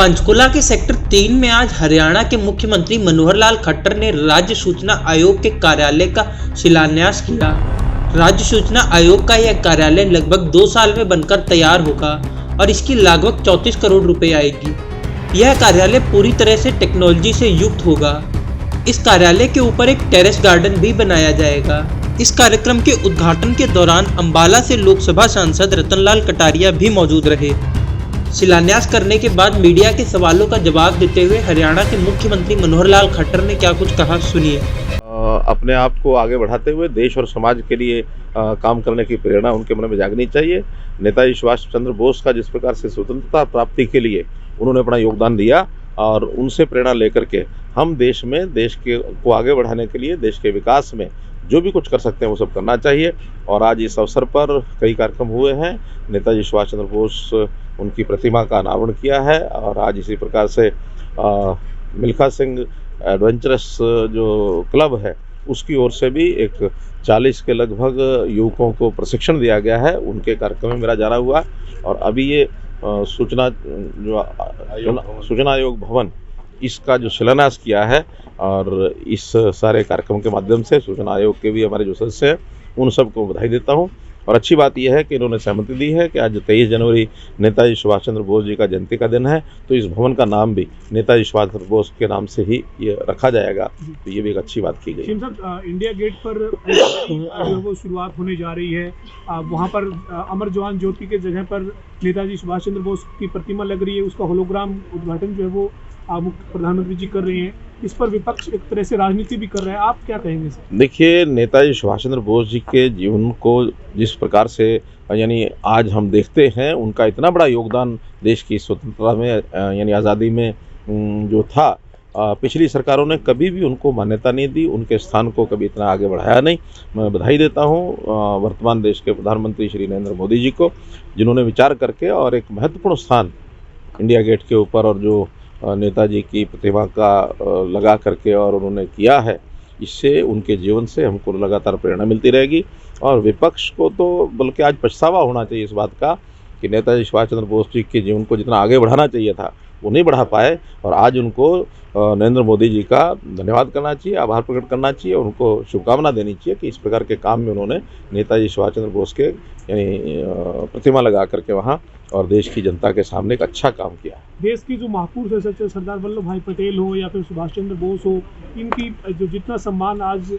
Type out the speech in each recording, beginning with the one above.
पंचकुला के सेक्टर 3 में आज हरियाणा के मुख्यमंत्री मनोहर लाल खट्टर ने राज्य सूचना आयोग के कार्यालय का शिलान्यास किया। राज्य सूचना आयोग का यह कार्यालय लगभग 2 साल में बनकर तैयार होगा और इसकी लागत 34 करोड़ रुपए आएगी। यह कार्यालय पूरी तरह से टेक्नोलॉजी से युक्त होगा। इस कार्यालय के ऊपर एक टेरेस गार्डन भी बनाया जाएगा। इस कार्यक्रम के उद्घाटन के दौरान अंबाला से लोकसभा सांसद रतनलाल कटारिया भी मौजूद रहे। शिलान्यास करने के बाद मीडिया के सवालों का जवाब देते हुए हरियाणा के मुख्यमंत्री मनोहर लाल खट्टर ने क्या कुछ कहा, सुनिए। अपने आप को आगे बढ़ाते हुए देश और समाज के लिए काम करने की प्रेरणा उनके मन में जागनी चाहिए। नेताजी सुभाष चंद्र बोस का जिस प्रकार से स्वतंत्रता प्राप्ति के लिए उन्होंने अपना योगदान दिया और उनसे प्रेरणा लेकर के हम देश को आगे बढ़ाने के लिए, देश के विकास में जो भी कुछ कर सकते हैं वो सब करना चाहिए। और आज इस अवसर पर कई कार्यक्रम हुए हैं। नेताजी सुभाष चंद्र बोस उनकी प्रतिमा का अनावरण किया है और आज इसी प्रकार से मिल्खा सिंह एडवेंचरस जो क्लब है उसकी ओर से भी एक 40 के लगभग युवकों को प्रशिक्षण दिया गया है। उनके कार्यक्रम में मेरा जाना हुआ और अभी ये सूचना आयोग भवन इसका जो शिलान्यास किया है और इस सारे कार्यक्रम के माध्यम से सूचना आयोग के भी हमारे जो सदस्य हैं उन सबको बधाई देता हूं। और अच्छी बात यह है कि इन्होंने सहमति दी है कि आज 23 जनवरी नेताजी सुभाष चंद्र बोस जी का जयंती का दिन है, तो इस भवन का नाम भी नेताजी सुभाष चंद्र बोस के नाम से ही ये रखा जाएगा। तो ये भी एक अच्छी बात की गई। इंडिया गेट पर वो शुरुआत होने जा रही है, वहाँ पर अमर जवान ज्योति के जगह पर नेताजी सुभाष चंद्र बोस की प्रतिमा लग रही है, उसका होलोग्राम उद्घाटन जो है वो प्रधानमंत्री जी कर रहे हैं। इस पर विपक्ष एक तरह से राजनीति भी कर रहा है, आप क्या कहेंगे सर? देखिए, नेताजी सुभाष चंद्र बोस जी के जीवन को जिस प्रकार से यानी आज हम देखते हैं, उनका इतना बड़ा योगदान देश की स्वतंत्रता में यानी आज़ादी में जो था, पिछली सरकारों ने कभी भी उनको मान्यता नहीं दी, उनके स्थान को कभी इतना आगे बढ़ाया नहीं। मैं बधाई देता हूँ वर्तमान देश के प्रधानमंत्री श्री नरेंद्र मोदी जी को, जिन्होंने विचार करके और एक महत्वपूर्ण स्थान इंडिया गेट के ऊपर और जो नेताजी की प्रतिमा का लगा करके और उन्होंने किया है। इससे उनके जीवन से हमको लगातार प्रेरणा मिलती रहेगी। और विपक्ष को तो बल्कि आज पछतावा होना चाहिए इस बात का कि नेताजी सुभाष चंद्र बोस जी के जीवन को जितना आगे बढ़ाना चाहिए था वो नहीं बढ़ा पाए। और आज उनको नरेंद्र मोदी जी का धन्यवाद करना चाहिए, आभार प्रकट करना चाहिए, उनको शुभकामना देनी चाहिए कि इस प्रकार के काम में उन्होंने नेताजी सुभाष चंद्र बोस के यानी प्रतिमा लगा करके वहाँ और देश की जनता के सामने एक अच्छा काम किया। देश की जो महापुरुष है सरदार वल्लभ भाई पटेल हो या फिर सुभाष चंद्र बोस हो, इनकी जो जितना सम्मान आज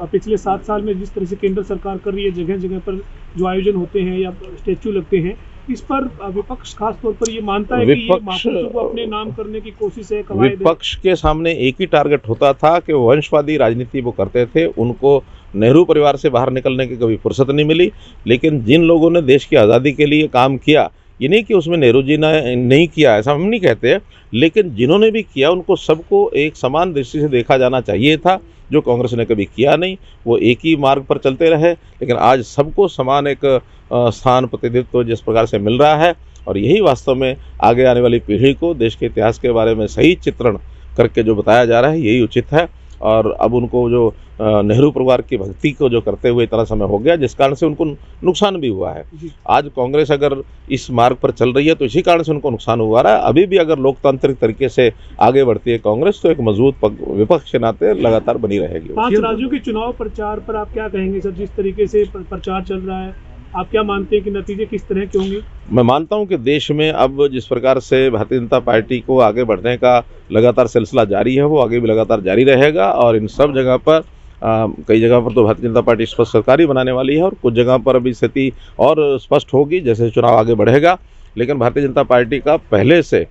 पिछले 7 साल में जिस तरह से केंद्र सरकार कर रही है, जगह जगह पर जो आयोजन होते हैं या स्टैचू लगते हैं, इस पर विपक्ष खास तौर पर ये मानता है कि ये महापुरुषों को अपने नाम करने की कोशिश है। विपक्ष के सामने एक ही टारगेट होता था कि वो वंशवादी राजनीति वो करते थे। उनको नेहरू परिवार से बाहर निकलने की कभी फुर्सत नहीं मिली। लेकिन जिन लोगों ने देश की आज़ादी के लिए काम किया, ये नहीं कि उसमें नेहरू जी ने नहीं किया, ऐसा हम नहीं कहते, लेकिन जिन्होंने भी किया उनको सबको एक समान दृष्टि से देखा जाना चाहिए था, जो कांग्रेस ने कभी किया नहीं। वो एक ही मार्ग पर चलते रहे, लेकिन आज सबको समान एक स्थान प्रतिनिधित्व जिस प्रकार से मिल रहा है और यही वास्तव में आगे आने वाली पीढ़ी को देश के इतिहास के बारे में सही चित्रण करके जो बताया जा रहा है, यही उचित है। और अब उनको जो नेहरू परिवार की भक्ति को जो करते हुए इतना समय हो गया, जिस कारण से उनको नुकसान भी हुआ है। आज कांग्रेस अगर इस मार्ग पर चल रही है तो इसी कारण से उनको नुकसान हुआ रहा है। अभी भी अगर लोकतांत्रिक तरीके से आगे बढ़ती है कांग्रेस तो एक मजबूत विपक्ष के नाते लगातार बनी रहेगी। 5 राज्यों के चुनाव प्रचार पर आप क्या कहेंगे सर? जिस तरीके से प्रचार चल रहा है, आप क्या मानते हैं कि नतीजे किस तरह के होंगे? मैं मानता हूं कि देश में अब जिस प्रकार से भारतीय जनता पार्टी को आगे बढ़ने का लगातार सिलसिला जारी है, वो आगे भी लगातार जारी रहेगा। और इन सब जगह पर कई जगह पर तो भारतीय जनता पार्टी स्पष्ट सरकार ही बनाने वाली है और कुछ जगह पर अभी स्थिति और स्पष्ट होगी जैसे चुनाव आगे बढ़ेगा। लेकिन भारतीय जनता पार्टी का पहले से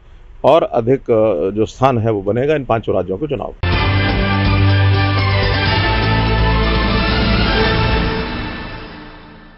और अधिक जो स्थान है वो बनेगा इन 5 राज्यों के चुनाव।